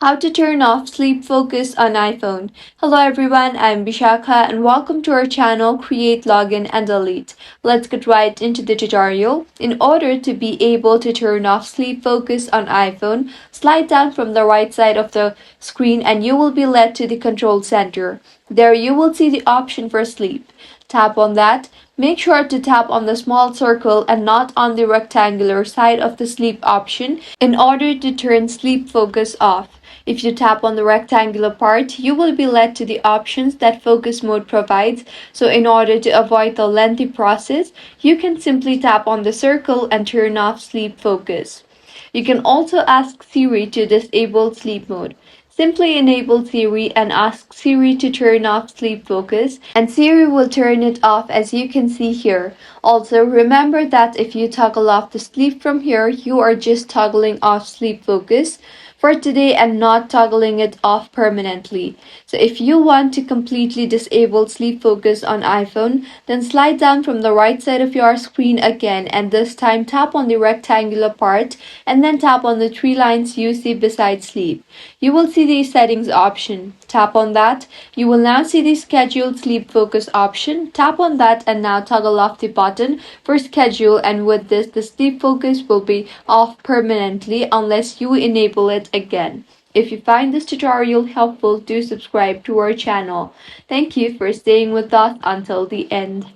How to turn off sleep focus on iPhone. Hello everyone, I'm Bishakha and welcome to our channel Create, Login and Delete. Let's get right into the tutorial. In order to be able to turn off sleep focus on iPhone, slide down from the right side of the screen and you will be led to the control center. There you will see the option for sleep. Tap on that. Make sure to tap on the small circle and not on the rectangular side of the sleep option in order to turn sleep focus off. If you tap on the rectangular part, you will be led to the options that focus mode provides. So in order to avoid the lengthy process, you can simply tap on the circle and turn off sleep focus. You can also ask Siri to disable sleep mode. Simply enable Siri and ask Siri to turn off sleep focus, and Siri will turn it off as you can see here. Also, remember that if you toggle off the sleep from here, you are just toggling off sleep focus for today and not toggling it off permanently. So if you want to completely disable sleep focus on iPhone, then slide down from the right side of your screen again and this time tap on the rectangular part and then tap on the three lines you see beside sleep. You will see the settings option. Tap on that. You will now see the scheduled sleep focus option. Tap on that and now toggle off the button for schedule, and with this the sleep focus will be off permanently unless you enable it again. If you find this tutorial helpful, do subscribe to our channel. Thank you for staying with us until the end.